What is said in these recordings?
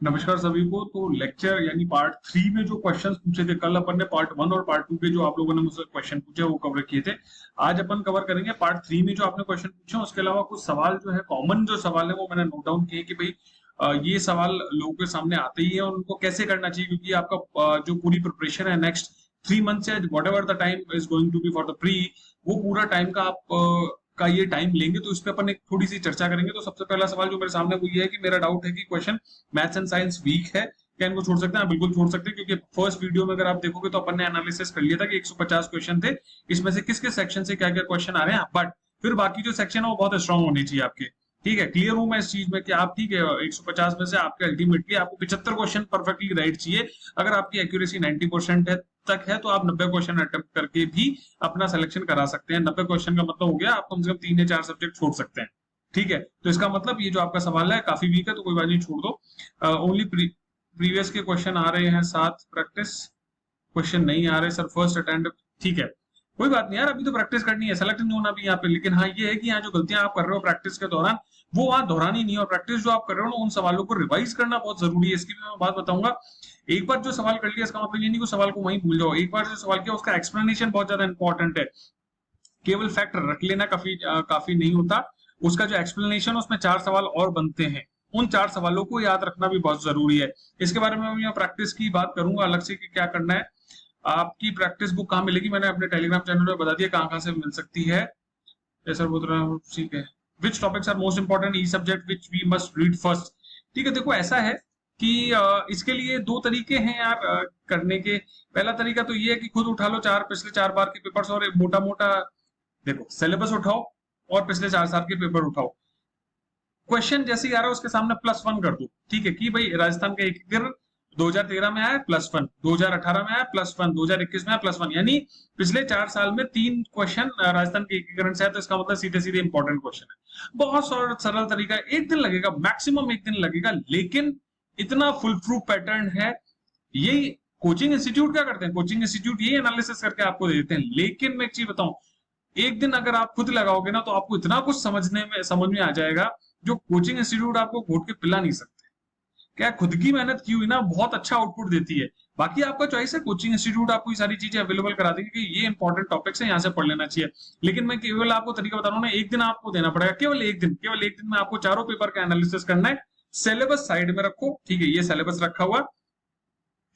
नमस्कार सभी को। तो लेक्चर यानी पार्ट 3 में जो क्वेश्चंस पूछे थे कल अपन ने पार्ट 1 और पार्ट 2 के जो आप लोगों ने मुझसे क्वेश्चन पूछे वो कवर किए थे। आज अपन कवर करेंगे पार्ट 3 में जो आपने क्वेश्चन पूछे। उसके अलावा कुछ सवाल जो है कॉमन जो सवाल है वो मैंने नोट डाउन किए कि भाई ये सवाल लोगों के सामने आते ही है और उनको कैसे करना चाहिए, क्योंकि आपका जो पूरी प्रिपरेशन है नेक्स्ट 3 मंथ से whatever the time is going to be for the pre, वो पूरा टाइम का आप का ये टाइम लेंगे। तो इस पे अपन एक थोड़ी सी चर्चा करेंगे। तो सबसे पहला सवाल जो मेरे सामने वो ये है कि मेरा डाउट है कि question maths and science weak है, क्या इनको छोड़ सकते हैं? बिल्कुल छोड़ सकते हैं, क्योंकि फर्स्ट वीडियो में अगर आप देखोगे तो अपन ने एनालिसिस कर लिया था कि 150 क्वेश्चन थे, इसमें से किस किस सेक्शन से क्या क्या क्वेश्चन आ रहे हैं। बट फिर बाकी जो सेक्शन है वो बहुत स्ट्रांग होने चाहिए आपके। ठीक है, क्लियर हूं मैं इस चीज में कि आप ठीक है 150 में से आपके अल्टीमेटली आपको 75 क्वेश्चन परफेक्टली राइट चाहिए। अगर आपकी एक्यूरेसी 90% है तक है तो आप 90 क्वेश्चन अटेम्प्ट करके भी अपना सिलेक्शन करा सकते हैं। 90 क्वेश्चन का मतलब हो गया आप कम से कम 3 या 4 सब्जेक्ट छोड़ सकते हैं। ठीक है, तो इसका मतलब ये जो आपका सवाल है काफी वीक है, तो कोई बात नहीं, छोड़ दो। ओनली प्रीवियस के क्वेश्चन आ रहे हैं, 7 प्रैक्टिस क्वेश्चन नहीं आ रहे सर फर्स्ट अटेम्प्ट। ठीक है, कोई बात नहीं यार, अभी तो प्रैक्टिस करनी है, सेलेक्ट नहीं होना भी यहाँ पे। लेकिन हाँ ये है कि यहाँ जो गलतियां आप कर रहे हो प्रैक्टिस के दौरान वो वहां दोहरानी नहीं है, और प्रैक्टिस जो आप कर रहे हो ना उन सवालों को रिवाइज करना बहुत जरूरी है। इसकी भी मैं बात बताऊंगा। एक बार जो सवाल कर लिया इसका मतलब ये नहीं कि सवाल को वहीं भूल जाओ। एक बार जो सवाल किया उसका एक्सप्लेनेशन बहुत ज्यादा इंपॉर्टेंट है। केवल फैक्ट रख लेना काफी नहीं होता, उसका जो एक्सप्लेनेशन उसमें 4 सवाल और बनते हैं, उन 4 सवालों को याद रखना भी बहुत जरूरी है। इसके बारे में मैं यहाँ प्रैक्टिस की बात करूंगा अलग से कि क्या करना है। आपकी प्रैक्टिस बुक कहाँ मिलेगी, मैंने अपने टेलीग्राम चैनल में बता दिया कहाँ कहाँ से मिल सकती है। सर बोल रहा हूँ ठीक है। Which topics are most important ई subject which we must read first. ठीक है, देखो ऐसा है कि इसके लिए 2 तरीके हैं यार करने के। पहला तरीका तो ये है कि खुद उठा लो पिछले 4 बार के पेपर्स और मोटा मोटा देखो सिलेबस उठाओ और पिछले 4 साल के पेपर उठाओ। क्वेश्चन जैसे ही आ रहा है उसके सामने +1 कर दो। ठीक है, कि भाई राजस्थान का एकीकरण 2013 में आया +1, 2018 में आया +1, 2021 में आया +1, यानी पिछले 4 साल में 3 क्वेश्चन राजस्थान के एकीकरण से आया। तो इसका मतलब सीधे सीधे इंपॉर्टेंट क्वेश्चन है। बहुत सरल तरीका, एक दिन लगेगा, मैक्सिमम एक दिन लगेगा, लेकिन इतना फुल प्रूफ पैटर्न है। यही कोचिंग इंस्टीट्यूट क्या करते हैं, कोचिंग इंस्टीट्यूट यही एनालिसिस करके आपको दे देते हैं। लेकिन मैं एक चीज बताऊं, एक दिन अगर आप खुद लगाओगे ना तो आपको इतना कुछ समझ में आ जाएगा जो कोचिंग इंस्टीट्यूट आपको घोट के पिला नहीं सकते। क्या खुद की मेहनत की हुई ना बहुत अच्छा आउटपुट देती है। बाकी आपका चॉइस है, कोचिंग इंस्टीट्यूट आपको ये सारी चीजें अवेलेबल करा देंगे कि ये इंपॉर्टेंट टॉपिक्स है यहाँ से पढ़ लेना चाहिए। लेकिन मैं केवल आपको तरीका बता रहा हूँ ना, एक दिन आपको देना पड़ेगा, केवल एक दिन में आपको चारों पेपर का एनालिसिस करना है। सिलेबस साइड में रखो, ठीक है, ये सिलेबस रखा हुआ,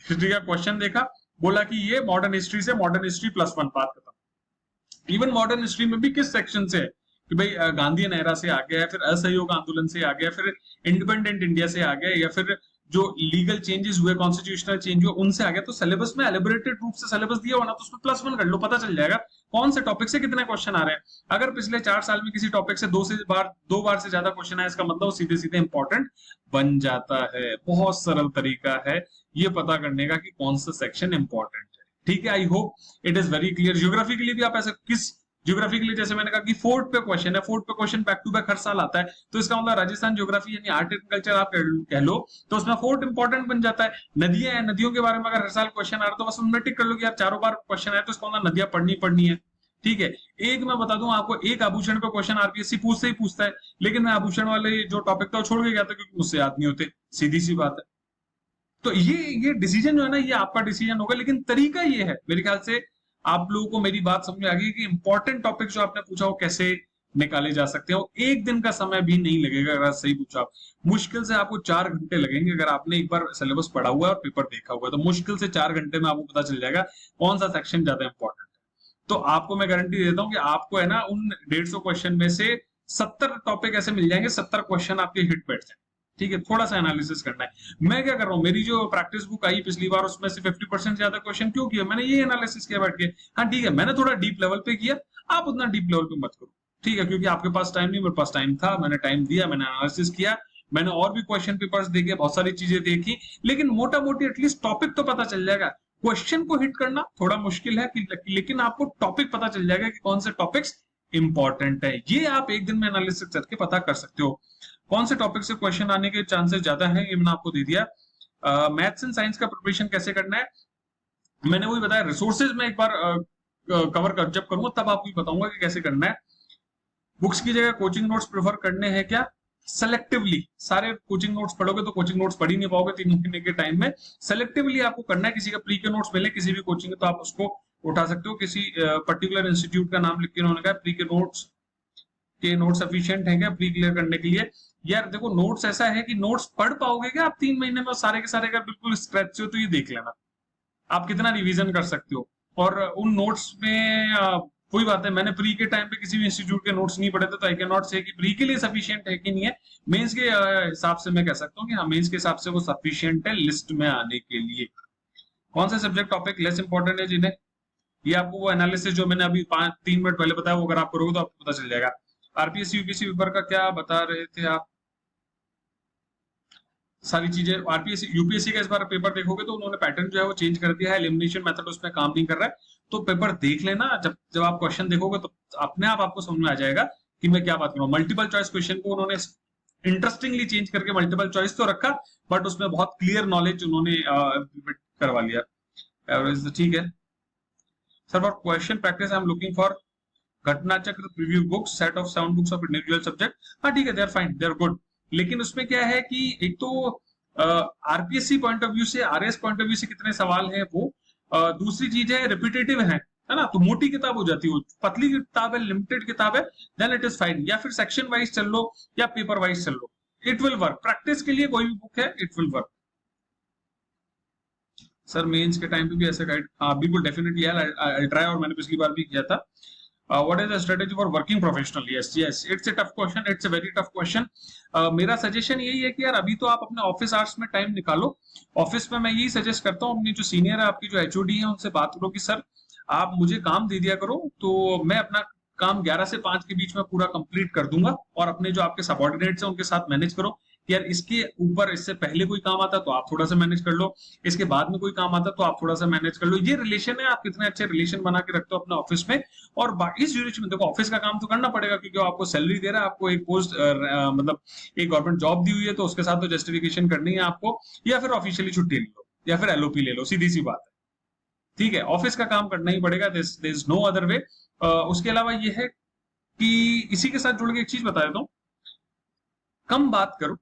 हिस्ट्री का क्वेश्चन देखा, बोला कि ये मॉडर्न हिस्ट्री से, मॉडर्न हिस्ट्री +1 बात खत्म। इवन मॉडर्न हिस्ट्री में भी किस सेक्शन से है कि भाई गांधीयन एरा से आ गया, फिर असहयोग आंदोलन से आ गया, फिर इंडिपेंडेंट इंडिया से आ गया, या फिर जो लीगल चेंजेस हुए, कॉन्स्टिट्यूशनल चेंज हुए, उनसे आ गया। तो सिलेबस में एलिबरेटेड रूप से सिलेबस दिया हुआ ना, तो उसमें +1 कर लो, पता चल जाएगा कौन से टॉपिक से कितने क्वेश्चन आ रहे हैं। अगर पिछले 4 साल में किसी टॉपिक से 2 बार से ज्यादा क्वेश्चन आया, इसका मतलब सीधे सीधे इंपॉर्टेंट बन जाता है। बहुत सरल तरीका है ये पता करने का कि कौन सा सेक्शन इंपॉर्टेंट है। ठीक है, I hope it is very clear. Geography के लिए भी आप ऐसे किस ज्योग्राफी के लिए जैसे मैंने कहा कि फोर्थ पे क्वेश्चन है, फोर्थ पे क्वेश्चन बैक टू बैक हर साल आता है, तो इसका मतलब राजस्थान ज्योग्राफी यानी आर्ट एंड कल्चर आप कह लो, तो उसमें फोर्थ इंपॉर्टेंट बन जाता है। नदियां हैं, नदियों के बारे में अगर हर साल क्वेश्चन आ रहा है तो बस उनमें टिक कर लो कि यार 4 बार क्वेश्चन आए तो इसका मतलब नदियां पढ़नी है। ठीक है, एक मैं बता दूं आपको, एक आभूषण पे क्वेश्चन आरपीएससी पूछते ही पूछता है, लेकिन मैं आभूषण वाले जो टॉपिक था वो छोड़ के गया था क्योंकि मुझसे याद नहीं होते, सीधी सी बात है। तो ये डिसीजन जो है ना, ये आपका डिसीजन होगा, लेकिन तरीका ये है मेरे ख्याल से आप लोगों को मेरी बात समझ में आ गई कि इंपॉर्टेंट टॉपिक जो आपने पूछा वो कैसे निकाले जा सकते हैं। एक दिन का समय भी नहीं लगेगा अगर सही पूछा आप। मुश्किल से आपको 4 घंटे लगेंगे अगर आपने एक बार सिलेबस पढ़ा हुआ है और पेपर देखा हुआ है, तो मुश्किल से 4 घंटे में आपको पता चल जाएगा कौन सा सेक्शन ज्यादा इंपॉर्टेंट है। तो आपको मैं गारंटी देता हूँ कि आपको है ना उन 150 क्वेश्चन में से 70 टॉपिक ऐसे मिल जाएंगे, 70 क्वेश्चन आपके हिट बैठ जाएंगे। ठीक है, थोड़ा सा एनालिसिस करना है। मैं क्या कर रहा हूँ, मेरी जो प्रैक्टिस बुक आई पिछली बार उसमें से 50% ज्यादा क्वेश्चन क्यों किया, मैंने ये एनालिसिस किया बैठ के। हाँ ठीक है, मैंने थोड़ा डीप लेवल पे किया, आप उतना डीप लेवल पे मत करो। ठीक है, क्योंकि आपके पास टाइम नहीं, मेरे पास टाइम था, मैंने टाइम दिया, मैंने एनालिसिस किया, मैंने और भी क्वेश्चन पेपर्स देखे, बहुत सारी चीजें देखी, लेकिन मोटा मोटी एटलीस्ट टॉपिक तो पता चल जाएगा। क्वेश्चन को हिट करना थोड़ा मुश्किल है, लेकिन आपको टॉपिक पता चल जाएगा कि कौन से टॉपिक्स इंपॉर्टेंट है। ये आप एक दिन में एनालिसिस करके पता कर सकते हो कौन से टॉपिक से क्वेश्चन आने के चांसेस ज्यादा हैं, ये मैंने आपको दे दिया। मैथ्स एंड साइंस का प्रिपरेशन कैसे करना है मैंने वही बताया। रिसोर्सेज में एक बार कवर कर जब करूंगा तब आपको बताऊंगा कि कैसे करना है। बुक्स की जगह कोचिंग नोट्स प्रेफर करने हैं क्या? सेलेक्टिवली सारे कोचिंग नोट्स पढ़ोगे तो कोचिंग नोट्स पढ़ ही नहीं पाओगे 3 महीने के टाइम में। सेलेक्टिवली आपको करना है, किसी का प्री के नोट्स मिले किसी भी कोचिंग तो आप उसको उठा सकते हो। किसी पर्टिकुलर इंस्टीट्यूट का नाम लिख के उन्होंने कहा प्री के नोट्स सफिशिएंट है क्या प्री क्लियर करने के लिए। यार देखो नोट्स ऐसा है कि नोट्स पढ़ पाओगे क्या आप 3 महीने में सारे के सारे, अगर बिल्कुल स्क्रैच से हो तो ये देख लेना आप कितना रिवीजन कर सकते हो। और उन नोट्स में कोई बात है, मैंने प्री के टाइम पे किसी भी इंस्टीट्यूट के नोट्स नहीं पढ़े थे तो आई कैन नॉट से कि प्री के लिए सफिशिएंट है कि नहीं है। मेंस के हिसाब से मैं कह सकता हूँ कि हाँ मेंस के हिसाब से वो सफिशिएंट है लिस्ट में आने के लिए। कौन सा सब्जेक्ट टॉपिक लेस इंपॉर्टेंट है जिन्हें, ये आपको वो एनालिसिस जो मैंने अभी 3 मिनट पहले बताया वो अगर आप करोगे तो आपको पता चल जाएगा। आरपीएससी यूपीएससी पेपर का क्या बता रहे थे आप, सारी चीजें आरपीएससी यूपीएससी का इस बार पेपर देखोगे तो उन्होंने पैटर्न जो है वो चेंज कर दिया है, एलिमिनेशन मेथड उसमें काम नहीं कर रहा है। तो पेपर देख लेना, जब जब आप क्वेश्चन देखोगे तो अपने आप आपको समझ में आ जाएगा कि मैं क्या बात कर रहा हूँ। मल्टीपल चॉइस क्वेश्चन को उन्होंने इंटरेस्टिंगली चेंज करके मल्टीपल चॉइस तो रखा बट उसमें बहुत क्लियर नॉलेज उन्होंने करवा लिया। एवरेज तो ठीक है sir, for question practice I am looking for Ghatna Chakra preview books set of 7 books of individual subject. हाँ ठीक है, they are fine, they are good. लेकिन उसमें क्या है कि एक तो आरपीएससी पॉइंट ऑफ व्यू से, आरएस पॉइंट ऑफ व्यू से कितने सवाल हैं वो, दूसरी चीज है रिपीटेटिव है ना, तो मोटी किताब हो जाती है, पतली किताब है, लिमिटेड किताब है, देन इट इज फाइन। या फिर सेक्शन वाइज चल लो या पेपर वाइज चल लो, इट विल वर्क। प्रैक्टिस के लिए कोई भी बुक है, it will work. Sir mains के टाइम पे भी ऐसे गाइड, हाँ बिल्कुल डेफिनेटली यार, आई ट्राई, और मैंने पिछली बार भी किया था। What is the strategy for working professional, yes yes it's a tough question, it's a very tough question. मेरा सजेशन यही है कि यार अभी तो आप अपने ऑफिस आवर्स में टाइम निकालो। ऑफिस में मैं यही सजेस्ट करता हूँ, अपनी जो सीनियर है आपकी जो एचओडी है उनसे बात करो कि सर आप मुझे काम दे दिया करो तो मैं अपना काम 11 से 5 के बीच में पूरा कंप्लीट कर दूंगा, और अपने जो आपके सबऑर्डिनेट्स हैं उनके साथ मैनेज करो कि यार इसके ऊपर इससे पहले कोई काम आता तो आप थोड़ा सा मैनेज कर लो, इसके बाद में कोई काम आता तो आप थोड़ा सा मैनेज कर लो। ये रिलेशन है, आप कितने अच्छे रिलेशन बना के रखते हो अपने ऑफिस में। और बाकी इस ड्यूरेशन में देखो ऑफिस का काम तो करना पड़ेगा क्योंकि वो आपको सैलरी दे रहा है, आपको एक पोस्ट मतलब एक गवर्नमेंट जॉब दी हुई है तो उसके साथ तो जस्टिफिकेशन करनी है आपको, या फिर ऑफिशियली छुट्टी ले लो या फिर एलओपी ले लो, सीधी सी बात है। ठीक है, ऑफिस का काम करना ही पड़ेगा, there is no other way. उसके अलावा ये है कि इसी के साथ जुड़ के एक चीज बता देता हूँ, कम बात करो,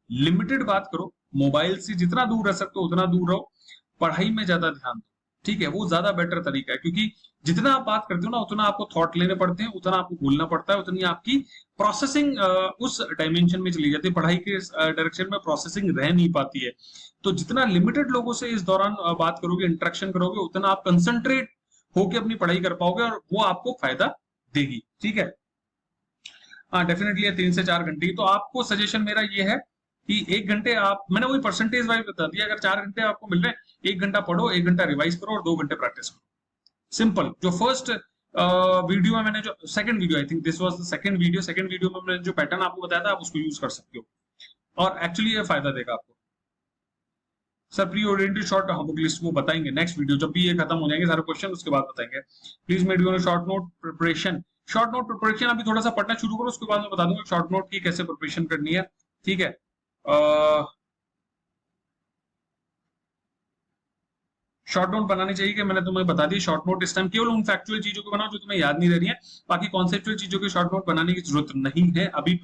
लिमिटेड बात करो, मोबाइल से जितना दूर रह सकते हो उतना दूर रहो, पढ़ाई में ज्यादा ध्यान दो। ठीक है, वो ज्यादा बेटर तरीका है क्योंकि जितना आप बात करते हो ना उतना आपको थॉट लेने पड़ते हैं, उतना आपको बोलना पड़ता है, उतनी आपकी प्रोसेसिंग उस डायमेंशन में चली जाती है, पढ़ाई के डायरेक्शन में प्रोसेसिंग रह नहीं पाती है। तो जितना लिमिटेड लोगों से इस दौरान बात करोगे, इंटरेक्शन करोगे, उतना आप कंसंट्रेट होकर अपनी पढ़ाई कर पाओगे और वो आपको फायदा देगी। ठीक है, हाँ डेफिनेटली 3 से 4 घंटे। तो आपको सजेशन मेरा ये है कि 1 घंटे आप, मैंने वही परसेंटेज वाइज बता दिया, अगर 4 घंटे आपको मिल रहे हैं 1 घंटा पढ़ो, 1 घंटा रिवाइज करो और 2 घंटे प्रैक्टिस करो। सिंपल। जो फर्स्ट वीडियो में मैंने जो second video, I think this was the second video में मैंने जो पैटर्न आपको बताया था आप उसको यूज कर सकते हो और एक्चुअली ये फायदा देगा आपको। Sir pre oriented short book list वो बताएंगे नेक्स्ट वीडियो, जब भी ये खत्म हो जाएंगे सारे क्वेश्चन उसके बाद बताएंगे। Please made you short note preparation. Short note preparation अभी थोड़ा सा पढ़ना शुरू करो, उसके बाद मैं बता दूंगा शॉर्ट नोट की कैसे प्रिपरेशन करनी है। ठीक है, शॉर्ट नोट बनानी चाहिए कि मैंने तुम्हें बता दी। शॉर्ट नोट इस टाइम केवल उन फैक्चुअल चीजों को बनाओ जो तुम्हें याद नहीं रह रही है, बाकी कॉन्सेप्चुअल चीजों के शॉर्ट नोट बनाने की जरूरत नहीं है अभी।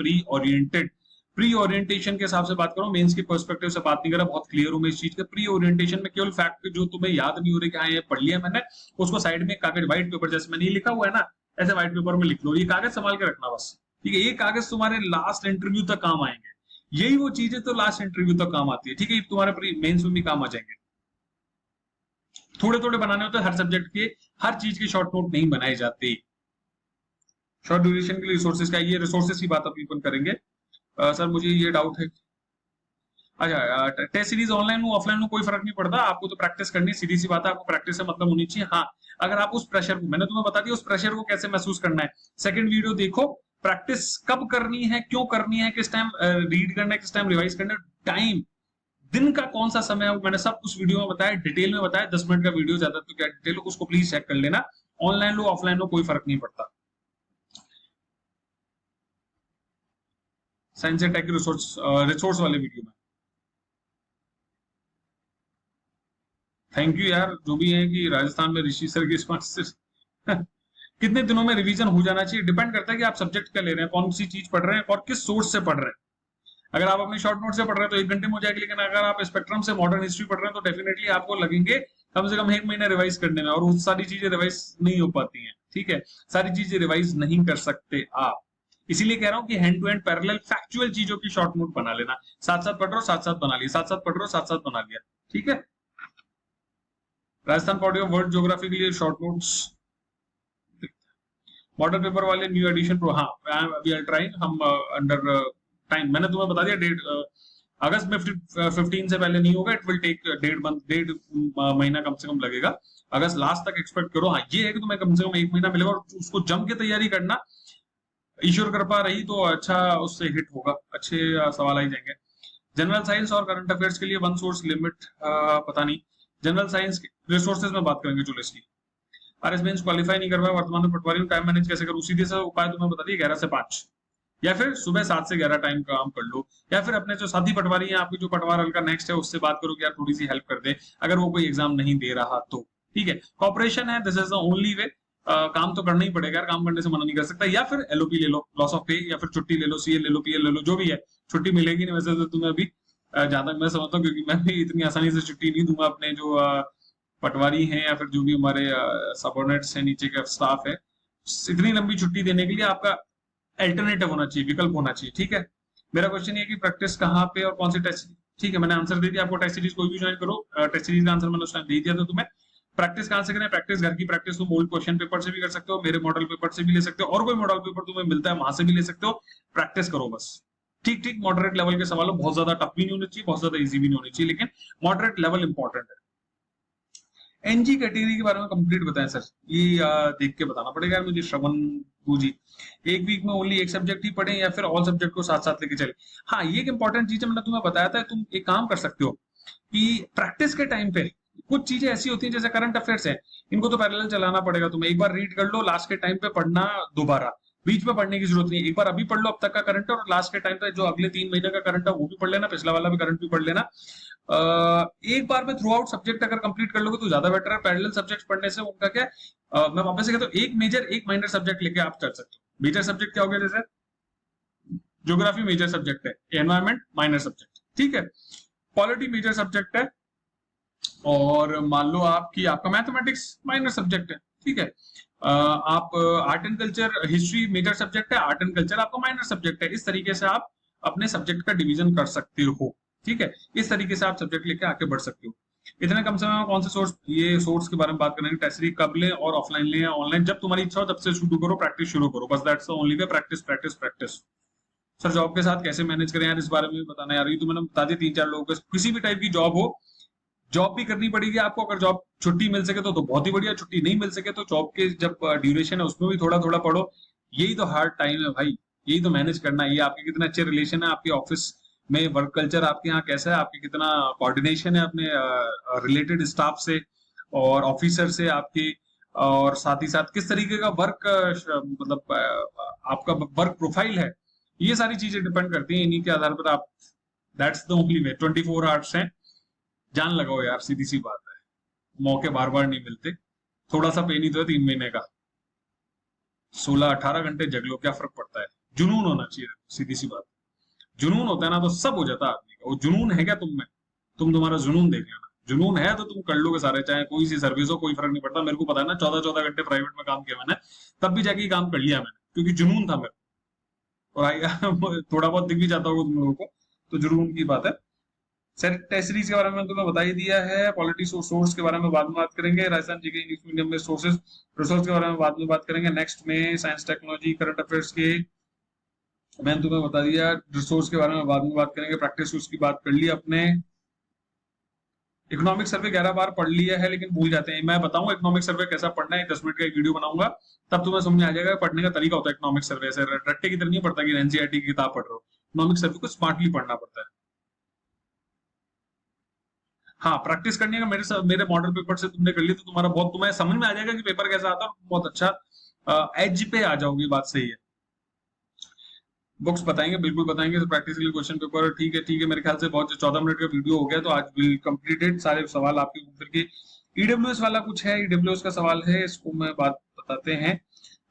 प्री ओरिएंटेशन के हिसाब से बात करो, मेंस के पर्सपेक्टिव से बात नहीं कर रहा, बहुत क्लियर हूं मैं इस चीज के। प्री ओरिएंटेशन में केवल फैक्ट जो तुम्हें याद नहीं हो रहे कि हाँ ये पढ़ लिया मैंने, उसको साइड में कागज व्हाइट पेपर जैसे मैंने लिखा हुआ है ना, ऐसे व्हाइट पेपर में लिख लो, ये कागज संभाल के रखना बस। ठीक है, ये कागज तुम्हारे लास्ट इंटरव्यू तक काम आएंगे, यही वो चीजें तो लास्ट इंटरव्यू तक काम आती है। ठीक है, तुम्हारे प्री मेंस में भी काम आ जाएंगे। थोड़े थोड़े बनाने होते हैं हर सब्जेक्ट के, हर चीज के शॉर्ट नोट नहीं बनाए जाते। शॉर्ट ड्यूरेशन के लिए रिसोर्सेज का, ये रिसोर्सेज की बात अपन करेंगे। सर मुझे ये डाउट है, अच्छा टेस्ट सीरीज ऑनलाइन हो ऑफलाइन हो कोई फर्क नहीं पड़ता, आपको तो प्रैक्टिस करनी, सीधी सी बात है, आपको प्रैक्टिस से मतलब होनी चाहिए। हाँ अगर आप उस प्रेशर को, मैंने तुम्हें बता दिया उस प्रेशर को कैसे महसूस करना है, सेकंड वीडियो देखो, प्रैक्टिस कब करनी है, क्यों करनी है, किस टाइम रीड करना है, किस टाइम रिवाइज करना है, टाइम दिन का कौन सा समय है, मैंने सब उस वीडियो में बताया, डिटेल में बताया। 10 मिनट का वीडियो, ज्यादा तो क्या डिटेल, उसको प्लीज चेक कर लेना। ऑनलाइन लो ऑफलाइन लो कोई फर्क नहीं पड़ता। साइंस एंड टेक रिसोर्स वाले वीडियो में थैंक यू यार, जो भी है कि राजस्थान में ऋषि सर की कितने दिनों में रिवीजन हो जाना चाहिए, डिपेंड करता है कि आप सब्जेक्ट क्या ले रहे हैं, कौन सी चीज पढ़ रहे हैं और किस सोर्स से पढ़ रहे हैं। अगर आप अपनी शॉर्ट नोट से पढ़ रहे हैं तो 1 घंटे में हो जाएगी, लेकिन अगर आप स्पेक्ट्रम से मॉडर्न हिस्ट्री पढ़ रहे हैं तो डेफिनेटली आपको लगेंगे कम से कम 1 महीना रिवाइज करने में, और वो सारी चीजें रिवाइज नहीं हो पाती हैं, ठीक है, सारी चीजें रिवाइज नहीं कर सकते आप। इसीलिए कह रहा हूं कि hand to hand parallel factual चीजों की शॉर्ट नोट बना लेना, साथ साथ पढ़ रहे हो साथ साथ बना लिया, साथ साथ पढ़ रहे हो साथ साथ बना लिया, ठीक है। Rajasthan polity of world geography के लिए शॉर्ट नोट्स, मॉडल पेपर वाले न्यू एडिशन प्रो, हाँ वी आर ट्राइंग, हम अंडर टाइम, मैंने तुम्हें बता दिया डेट अगस्त में 15 से पहले नहीं होगा, इट विल टेक 1.5 महीना कम से कम लगेगा, अगस्त लास्ट तक एक्सपेक्ट करो। हाँ ये है कि तुम्हें कम से कम 1 महीना मिलेगा, और उसको जम के तैयारी करना, ईश्वर कृपा रही तो अच्छा उससे हिट होगा, अच्छे सवाल आ जाएंगे। जनरल साइंस और करंट अफेयर्स के लिए वन सोर्स लिमिट पता नहीं, जनरल साइंस रिसोर्सेज में बात करेंगे, चलो इसकी। आरएस मेंस क्वालिफाई नहीं कर पाया, वर्तमान में पटवारी हूं, टाइम मैनेज कैसे करूं? सीधे सा उपाय तुम्हें बता दिया, 11 से 5, या फिर सुबह 7 से 11 टाइम काम कर लो, या फिर अपने जो साथी पटवारी हैं, आपकी जो पटवार हल्का नेक्स्ट है, उससे बात करो कि यार थोड़ी सी हेल्प कर दे, अगर वो कोई एग्जाम नहीं दे रहा तो, ठीक है। कॉपरेशन है, this is the only way, काम तो करना ही पड़ेगा यार, काम करने से मना नहीं कर सकता, या फिर एलओपी ले लो, लॉस ऑफ पे, या फिर छुट्टी ले लो, सीएल ले लो, पीएल ले लो, जो भी है, छुट्टी मिलेगी नहीं वैसे तो तुम्हें अभी, ज्यादा मैं समझता हूँ, क्योंकि मैं भी इतनी आसानी से छुट्टी नहीं दूंगा अपने जो पटवारी हैं या फिर जो भी हमारे सबऑर्डिनेट्स हैं, नीचे का स्टाफ है, इतनी लंबी छुट्टी देने के लिए आपका अल्टरनेटिव होना चाहिए, विकल्प होना चाहिए, ठीक है। मेरा क्वेश्चन ये कि प्रैक्टिस कहाँ पे और कौन सी टेस्ट, ठीक है, मैंने आंसर दे दिया आपको, टेस्ट सीरीज कोई भी ज्वाइन करो, टेस्ट सीरीज का आंसर मैंने उस टाइम दे दिया था तुम्हें। प्रैक्टिस कहां से करें? प्रैक्टिस घर की प्रैक्टिस तुम ओल्ड क्वेश्चन पेपर से भी कर सकते हो, मेरे मॉडल पेपर से भी ले सकते हो, और कोई मॉडल पेपर तुम्हें मिलता है वहां से भी ले सकते हो, प्रैक्टिस करो बस, ठीक ठीक। मॉडरेट लेवल के सवाल, बहुत ज्यादा टफ भी नहीं होने चाहिए, बहुत ज्यादा इजी भी नहीं होनी चाहिए, लेकिन मॉडरेट लेवल इंपॉर्टेंट है। एनजी कैटेगरी के बारे में कंप्लीट बताएं सर, ये देख के बताना पड़ेगा यार मुझे, श्रवण जी, एक वीक में ओनली एक सब्जेक्ट ही पढ़े या फिर ऑल सब्जेक्ट को साथ साथ लेके चले? हाँ ये एक इंपॉर्टेंट चीज है, मैंने तुम्हें बताया था, तुम एक काम कर सकते हो कि प्रैक्टिस के टाइम पे कुछ चीजें ऐसी होती हैं, जैसे करंट अफेयर्स है, इनको तो पैरेलल चलाना पड़ेगा तुम्हें, एक बार रीड कर लो, लास्ट के टाइम पे पढ़ना दोबारा, बीच में पढ़ने की जरूरत नहीं है, एक बार अभी पढ़ लो अब तक का करंट, और लास्ट के टाइम पे जो अगले 3 महीने का करंट है वो भी पढ़ लेना, पिछला वाला भी करंट भी पढ़ लेना। एक बार में थ्रू आउट सब्जेक्ट अगर कंप्लीट कर लोगे तो ज्यादा बेटर है, पैरेलल सब्जेक्ट पढ़ने से उनका क्या, मैं वापस से कहता हूँ, एक मेजर एक माइनर सब्जेक्ट लेके आप चल सकते हो। मेजर सब्जेक्ट क्या हो गया, जैसे ज्योग्राफी मेजर सब्जेक्ट है, एनवायरमेंट माइनर सब्जेक्ट, ठीक है, पॉलिटी मेजर सब्जेक्ट है, और मान लो आपका मैथमेटिक्स माइनर सब्जेक्ट है, ठीक है, आप art and culture, history major subject है, आर्ट एंड कल्चर आपका माइनर सब्जेक्ट है, इस तरीके से आप अपने सब्जेक्ट का डिवीजन कर सकते हो, ठीक है, इस तरीके से आप सब्जेक्ट लेके आगे बढ़ सकते हो। इतने कम समय में कौन से सोर्स, ये सोर्स के बारे में बात करेंगे, टेस्ट सीरीज कब लें और ऑफलाइन लें या ऑनलाइन, जब तुम्हारी इच्छा हो तब से शुरू करो, प्रैक्टिस शुरू करो, बस that's the only way, practice practice practice. Sir job के साथ कैसे मैनेज करें यार, इस बारे में बताना यार, ये तो मैंने बता दिया, 3-4 लोगों को किसी भी टाइप की जॉब हो, जॉब भी करनी पड़ेगी आपको, अगर जॉब छुट्टी मिल सके तो बहुत ही बढ़िया, छुट्टी नहीं मिल सके तो जॉब के जब ड्यूरेशन है उसमें भी थोड़ा थोड़ा पढ़ो, यही तो हार्ड टाइम है भाई, यही तो मैनेज करना है। ये आपके कितने अच्छे रिलेशन है आपके ऑफिस में, वर्क कल्चर आपके यहाँ कैसा है, आपके कितना कोऑर्डिनेशन है अपने रिलेटेड स्टाफ से और ऑफिसर से आपके, और साथ ही साथ किस तरीके का वर्क मतलब आपका वर्क प्रोफाइल है, ये सारी चीजें डिपेंड करती हैं, इन्हीं के आधार पर आप, that's the only way, 24 hours हैं, जान लगाओ यार, सीधी सी बात है, मौके बार बार नहीं मिलते, थोड़ा सा पे नहीं तो 3 महीने का, 16-18 घंटे जग लो, क्या फर्क पड़ता है, जुनून होना चाहिए, सीधी सी बात, जुनून होता है ना तो सब हो जाता है आदमी का, वो जुनून है क्या तुम में, तुम तुम्हारा जुनून देख लेना, जुनून है तो तुम कर लोगे सारे, चाहे कोई सी सर्विस हो, कोई फर्क नहीं पड़ता, मेरे को पता है ना, 14-14 घंटे प्राइवेट में काम किया मैंने, तब भी जाके काम कर लिया मैंने, क्योंकि जुनून था मेरा, और थोड़ा बहुत दिख भी जाता होगा तुम लोगों को, तो जुनून की बात है। सर टेस्ट सीरीज के बारे में तुम्हें बता ही दिया है, पॉलिटी सोर्स के बारे में बाद में बात करेंगे, राजस्थान जी के इंग्लिश मीडियम में सोर्सेज रिसोर्स के बारे में बाद में बात करेंगे, नेक्स्ट में साइंस टेक्नोलॉजी करंट अफेयर्स के मैंने तुम्हें बता दिया, रिसोर्स के बारे में बाद में बात करेंगे, प्रैक्टिस उसकी बात कर ली अपने, इकोनॉमिक सर्वे 11 बार पढ़ लिया है लेकिन भूल जाते हैं, मैं बताऊंगा इकोनॉमिक सर्वे कैसा पढ़ना है, 10 मिनट का एक वीडियो बनाऊंगा, तब तुम्हें समझ आ जाएगा पढ़ने का तरीका होता है इकोनॉमिक सर्वे, ऐसे रट्टे की तरह नहीं पढ़ता कि एनसीईआरटी की किताब पढ़ रहे हो, इकोनॉमिक सर्वे को स्मार्टली पढ़ना पड़ता है। हाँ प्रैक्टिस करने का मेरे मॉडल पेपर से तुमने कर ली तो तुम्हारा बहुत, तुम्हें समझ में आ जाएगा कि पेपर कैसा आता है, बहुत अच्छा एज पे आ जाओगी, बात सही है। बुक्स बताएंगे, बिल्कुल बताएंगे, प्रैक्टिस के लिए क्वेश्चन पेपर, ठीक है मेरे ख्याल से बहुत 14 मिनट का वीडियो हो गया, तो आज विल कंप्लीटेड, सारे सवाल आपके घूम फिर के, ईडब्ल्यूएस वाला कुछ है, ईडब्ल्यूएस का सवाल है, इसको मैं बात बताते हैं,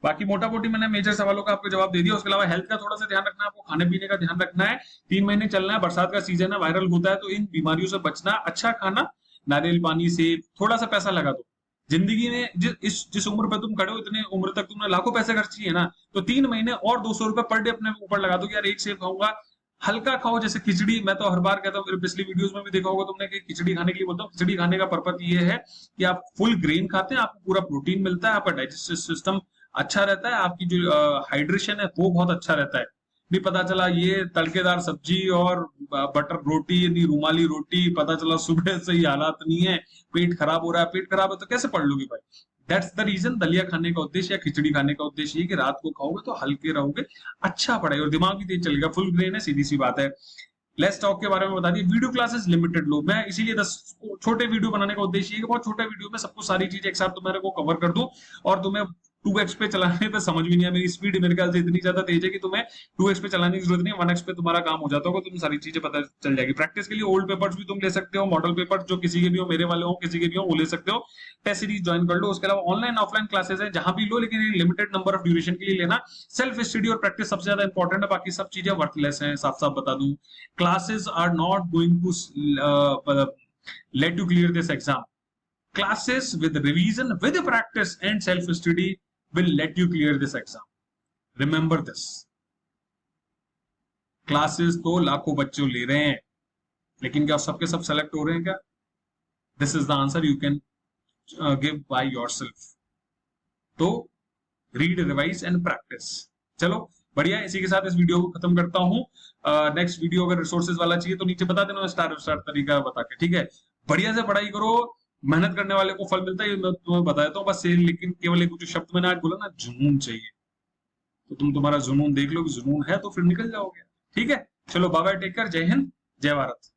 बाकी मोटा मोटी मैंने मेजर सवालों का आपको जवाब दे दिया। उसके अलावा हेल्थ का थोड़ा सा ध्यान रखना है आपको, खाने पीने का ध्यान रखना है। 3 महीने चलना है, बरसात का सीजन है, वायरल होता है, तो इन बीमारियों से बचना, अच्छा खाना, नारियल पानी से थोड़ा सा पैसा लगा दो। जिंदगी में जिस उम्र पर तुम खड़े हो, इतने उम्र तक तुमने लाखों पैसे खर्च किए ना, तो 3 महीने और 200 रुपए पर डे अपने ऊपर लगा दो कि यार एक सेब खाऊंगा। हल्का खाओ, जैसे खिचड़ी, मैं तो हर बार कहता हूँ, मेरे पिछली वीडियोस में भी देखा होगा तुमने कि खिचड़ी खाने के लिए बोलता हूँ। खिचड़ी खाने का पर्पज ये है कि आप फुल ग्रेन खाते हैं, आपको पूरा प्रोटीन मिलता है, आपका डाइजेस्टिव सिस्टम अच्छा रहता है, आपकी जो हाइड्रेशन है वो बहुत अच्छा रहता है। भी पता चला ये तड़केदार सब्जी और बटर रोटी यानी रुमाली रोटी, पता चला सुबह से ही हालात नहीं है, पेट खराब हो रहा है, पेट खराब है तो कैसे पढ़ लोगे भाई। दैट्स द रीजन दलिया खाने का उद्देश्य या खिचड़ी खाने का उद्देश्य ये कि रात को खाओगे तो हल्के रहोगे, अच्छा पढ़ेगा और दिमाग भी तेज चलेगा, फुल ग्रेन है, सीधी सी बात है। लेट्स टॉक के बारे में बता दी। वीडियो क्लासेस लिमिटेड लो, मैं इसीलिए 10 छोटे वीडियो बनाने का उद्देश्य है कि बहुत छोटे वीडियो में सब कुछ सारी चीज एक साथ तुम्हारे को कवर कर दूं और तुम्हें 2x पे चलाने पे समझ भी नहीं है। मेरी स्पीड मेरे ख्याल से इतनी ज्यादा तेज है कि तुम्हें 2x पे चलाने की जरूरत नहीं है, 1x पे तुम्हारा काम हो जाता होगा, तुम सारी चीजें पता चल जाएगी। प्रैक्टिस के लिए ओल्ड पेपर्स भी तुम ले सकते हो, मॉडल पेपर जो किसी के भी हो, मेरे वाले हो, किसी के भी हो, वो ले सकते हो। टेस्ट सीरीज ज्वाइन कर लो। उसके अलावा ऑनलाइन ऑफलाइन क्लासेस है, जहां भी लो, लेकिन लिमिटेड नंबर ऑफ ड्यूरेशन के लिए लेना। सेल्फ स्टडी और प्रैक्टिस सबसे ज्यादा इंपॉर्टेंट है, बाकी सब चीजें वर्थलेस है, साफ साफ बता दूं। Classes are not going to let you clear this exam. Classes with revision, with practice and self-study will let you clear this exam. Remember this. Classes तो लाखों बच्चे ले रहे हैं, लेकिन क्या सबके सब सेलेक्ट हो रहे हैं क्या? This is the answer you can give by yourself. तो read, revise and practice. चलो बढ़िया, इसी के साथ इस वीडियो को खत्म करता हूँ। नेक्स्ट वीडियो अगर रिसोर्सेज वाला चाहिए तो नीचे बता देना, स्टार तरीका बता के, ठीक है। बढ़िया से पढ़ाई करो, मेहनत करने वाले को फल मिलता है, मैं तुम्हें बता देता हूँ बस। लेकिन केवल एक जो शब्द मैंने आज बोला ना, जुनून चाहिए, तो तुम तुम्हारा जुनून देख लो कि जुनून है तो फिर निकल जाओगे, ठीक है। चलो बाय बाय, टेक केयर, जय हिंद, जय भारत।